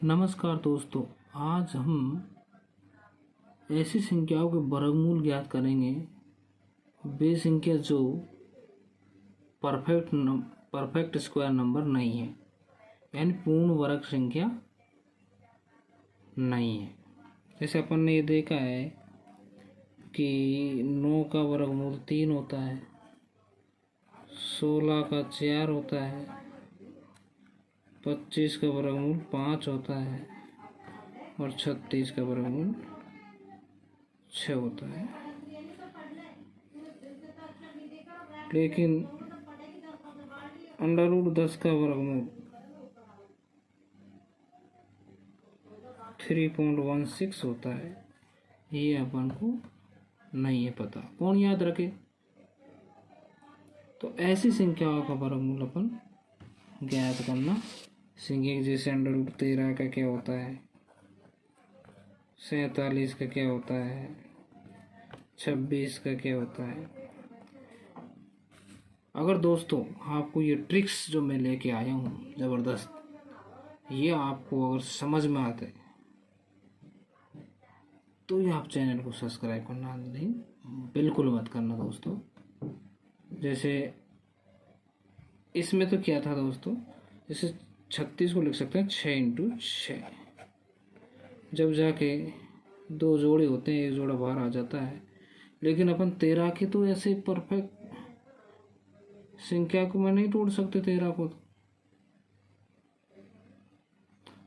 नमस्कार दोस्तों, आज हम ऐसी संख्याओं के वर्गमूल ज्ञात करेंगे वे संख्या जो परफेक्ट स्क्वायर नंबर नहीं है, यानी पूर्ण वर्ग संख्या नहीं है। जैसे अपन ने ये देखा है कि 9 का वर्गमूल 3 होता है, 16 का 4 होता है, 25 का वर्गमूल 5 होता है और 36 का वर्गमूल 6 होता है। लेकिन √10 का वर्गमूल 3.16 होता है, ये अपन को नहीं है पता। कौन याद रखे? तो ऐसी संख्याओं का वर्गमूल अपन ज्ञात करना सीखेंगे। जैसे √13 का क्या होता है, 47 का क्या होता है, 26 का क्या होता है। अगर दोस्तों आपको ये ट्रिक्स जो मैं लेके आया हूँ ज़बरदस्त, ये आपको अगर समझ में आते तो ये आप चैनल को सब्सक्राइब करना नहीं बिल्कुल मत करना दोस्तों। जैसे इसमें तो क्या था दोस्तों, जैसे 36 को लिख सकते हैं 6 × 6, जब जाके 2 जोड़े होते हैं, 1 जोड़ा बाहर आ जाता है। लेकिन अपन 13 की तो ऐसे परफेक्ट संख्या को मैं नहीं तोड़ सकते 13 को।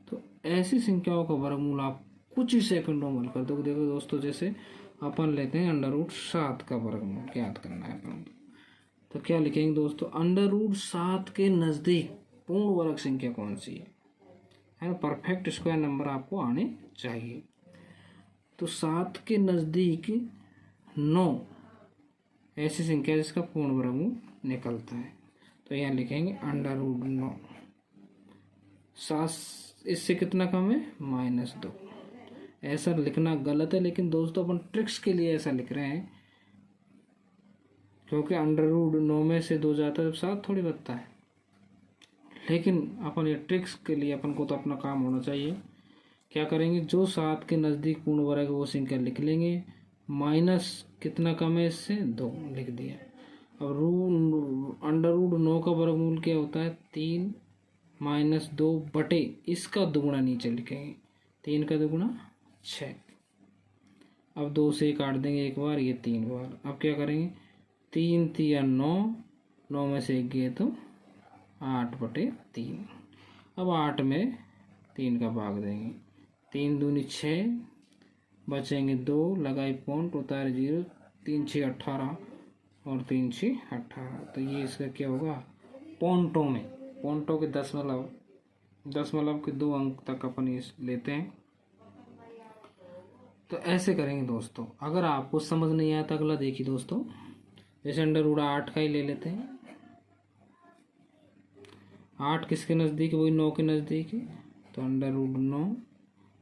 तो ऐसी संख्याओं का वर्गमूल आप कुछ ही सेकंडों में हल कर दो। देखो दोस्तों, जैसे अपन लेते हैं √7 का वर्गमूल ज्ञात करना है अपन, तो क्या लिखेंगे दोस्तों, √7 के नज़दीक पूर्ण वर्ग संख्या कौन सी है ना। परफेक्ट स्क्वायर नंबर आपको आने चाहिए। तो 7 के नज़दीक 9 ऐसी संख्या जिसका पूर्ण वर्गमूल निकलता है, तो यहाँ लिखेंगे √9। 7 इससे कितना कम है, -2। ऐसा लिखना गलत है, लेकिन दोस्तों अपन ट्रिक्स के लिए ऐसा लिख रहे हैं, क्योंकि √9 में से 2 जाता है, 7 थोड़ी बचता है। लेकिन अपन ये ट्रिक्स के लिए अपन को तो अपना काम होना चाहिए। क्या करेंगे, जो 7 के नज़दीक पूर्ण वर्ग है वो संख्या लिख लेंगे, माइनस कितना कम है इससे, 2 लिख दिया। अब √9 का वर्गमूल क्या होता है, 3 - 2 बटे इसका दुगुना नीचे लिखेंगे, 3 का दुगुना 6। अब 2 से काट देंगे एक बार, ये 3 बार। अब क्या करेंगे, 3 × 3 = 9, 9 में से 1 गए तो 8/3। अब 8 में 3 का भाग देंगे, 3 दूनी 6, बचेंगे 2, लगाई पॉइंट, उतारे 0, 3 × 6 = 18 और 3 × 6 = 18। तो ये इसका क्या होगा, पॉइंटों में, पॉइंटों के दशमलव के 2 अंक तक अपन ये लेते हैं। तो ऐसे करेंगे दोस्तों। अगर आपको समझ नहीं आया तो अगला देखिए दोस्तों, जैसे √8 का ही ले लेते हैं। 8 किसके नज़दीक है, वही 9 के नज़दीक है, तो √9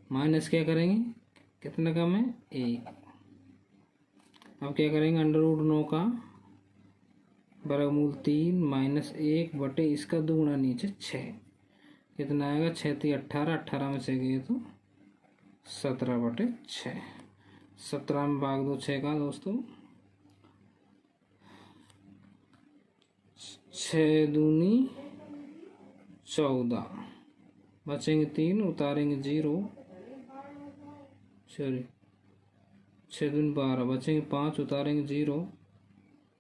माइनस क्या करेंगे, कितना कम है, 1। अब क्या करेंगे, √9 का वर्गमूल 3 - 1 बटे इसका दुगुना नीचे 6, कितना आएगा, 6 × 3 = 18, 18 में से गए तो 17/6। 17 में भाग दो 6 का दोस्तों, 6 दूनी 14, बचेंगे 3, उतारेंगे 0, सॉरी 6 दूनी 12, बचेंगे 5, उतारेंगे 0,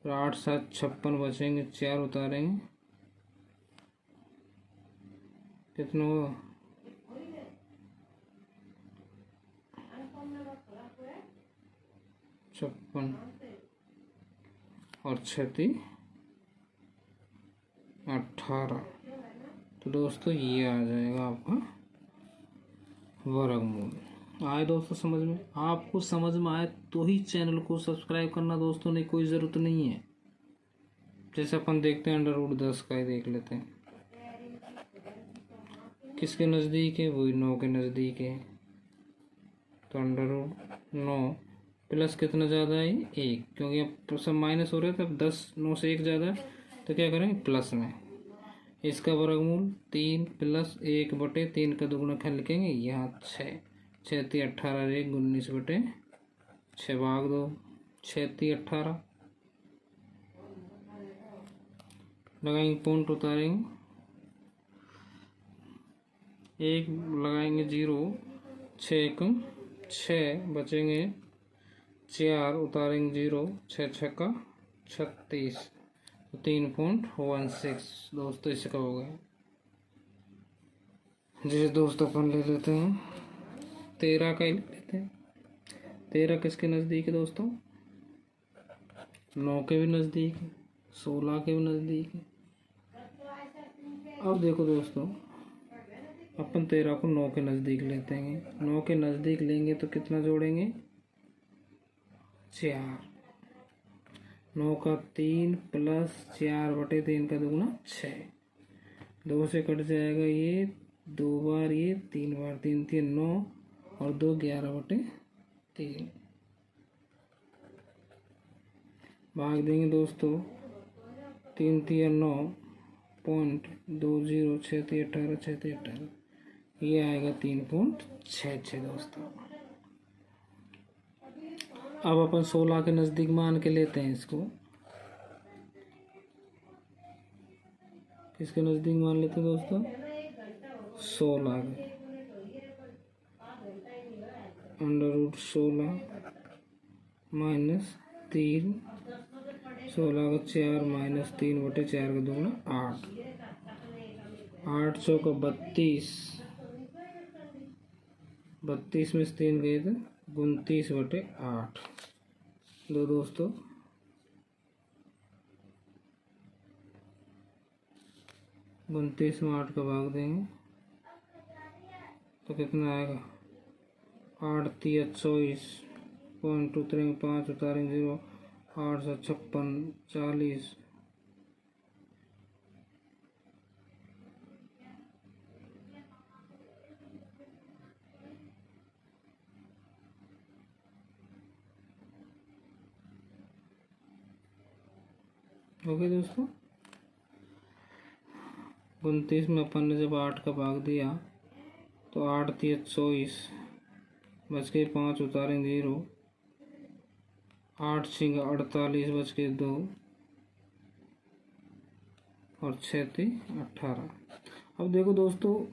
8 × 7 = 56, बचेंगे 4, उतारेंगे कितना हुआ, 56 और 36 18। तो दोस्तों ये आ जाएगा आपका वर्गमूल। आए दोस्तों समझ में? आपको समझ में आए तो ही चैनल को सब्सक्राइब करना दोस्तों, नहीं कोई ज़रूरत नहीं है। जैसे अपन देखते हैं √10 का ही देख लेते हैं, किसके नज़दीक है, वही 9 के नज़दीक है। तो √9 प्लस कितना ज़्यादा है, 1, क्योंकि अब सब माइनस हो रहे थे। अब 10 9 से 1 ज़्यादा है, तो क्या करेंगे, प्लस में इसका वर्गमूल 3 + 1/3 का दुगुना क्या लिखेंगे यहाँ 6, 6 × 3 = 18, 1 19/6 भाग 2, 6 × 3 = 18। लगाएंगे पॉइंट, उतारेंगे 1 लगाएंगे 0, 6 × 6 बचेंगे 4, उतारेंगे 0, 6 × 6 = 36, तो 3.16 दोस्तों इसका हो गया। जैसे दोस्तों अपन ले लेते हैं 13 का ही ले लेते हैं। 13 किसके नज़दीक है दोस्तों? 9 के भी नज़दीक है, 16 के भी नज़दीक है। अब देखो दोस्तों, अपन 13 को 9 के नज़दीक लेते हैं। 9 के नज़दीक लेंगे तो कितना जोड़ेंगे? 4। 9 का 3 + 4/3 का दुगुना 6, 2 से कट जाएगा ये, 2 बार ये, 3 बार, 3 × 3 = 9 और 2 11/3 भाग देंगे दोस्तों 3 × 3 = 9.20, 6 × 3 = 18, 6 × 3 = 18, ये आएगा 3.66 दोस्तों। अब अपन 16 के नज़दीक मान के लेते हैं इसको। किसके नज़दीक मान लेते हैं दोस्तों? 16 के। √16 - 3, 16 का 4 - 3/4 का दुगुना 8, 8 × 4 = 32, 32 में से 3 गए थे 29/8। दो दोस्तों 29 में 8 का भाग देंगे तो कितना आएगा? 8 × 3 = 24, पॉइंट उतरेंगे 5, उतारेंगे 0, 8 × 7 = 56, 40, ओके दोस्तों। 29 में अपन ने जब 8 का भाग दिया तो 8 × 3 = 24, बच गए 5, उतारेंगे 0, 8 × 6 = 48, बच गए 2 और 6 × 3 = 18। अब देखो दोस्तों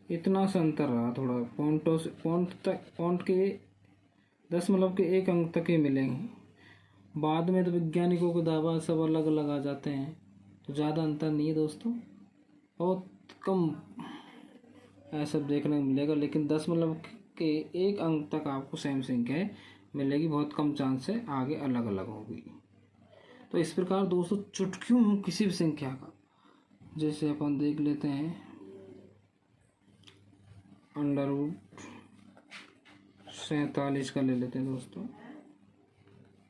इतना सा अंतर रहा, थोड़ा पॉइंटों से पॉइंट के 10 के 1 अंक तक ही मिलेंगे। बाद में तो वैज्ञानिकों के दावा सब अलग अलग आ जाते हैं, तो ज़्यादा अंतर नहीं है दोस्तों, बहुत कम ऐसा देखने को मिलेगा। लेकिन 10 के 1 अंक तक आपको सेम संख्या मिलेगी, बहुत कम चांस है आगे अलग अलग होगी। तो इस प्रकार दोस्तों चुटकियों में किसी भी संख्या का, जैसे अपन देख लेते हैं √47 का ले लेते हैं दोस्तों,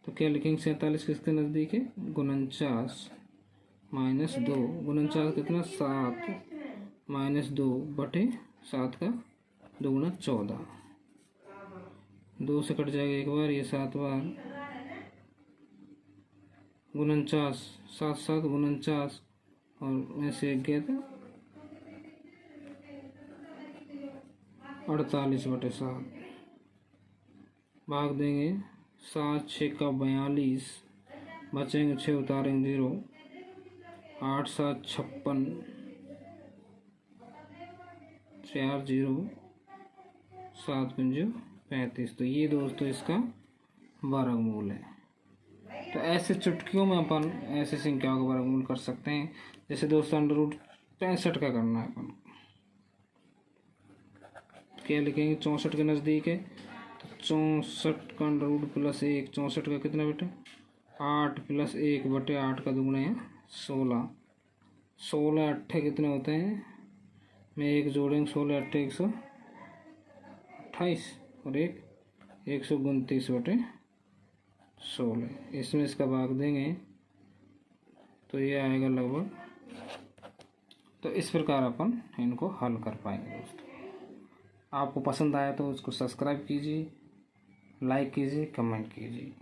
तो क्या लिखेंगे? 47 किसके नज़दीक है? 49 - 2, 49 कितना? 7 - 2/7 का दुगुना 14, 2 से कट जाएगा 1 बार, ये 7 बार, 49, 7 × 7 = 49 और में से 1 गया था 48/7 भाग देंगे 7 × 6 = 42, बचेंगे 6, उतारेंगे 0, 8 × 7 = 56, 4 0, 7 × 5 = 35। तो ये दोस्तों इसका वर्गमूल है। तो ऐसे चुटकियों में अपन ऐसे संख्याओं का वर्गमूल कर सकते हैं। जैसे दोस्तों √65 का करना है अपन, क्या लिखेंगे? 64 के नज़दीक है तो 64 का √ +1, 64 का कितना बेटा? 8 + 1/8 का दुगुना है 16, 16 8 कितने होते हैं? में 1 जोड़ेंगे, 16 8 128 और 1 129/16, इसमें इसका भाग देंगे तो ये आएगा लगभग। तो इस प्रकार अपन इनको हल कर पाएंगे दोस्तों। आपको पसंद आया तो उसको सब्सक्राइब कीजिए, लाइक कीजिए, कमेंट कीजिए।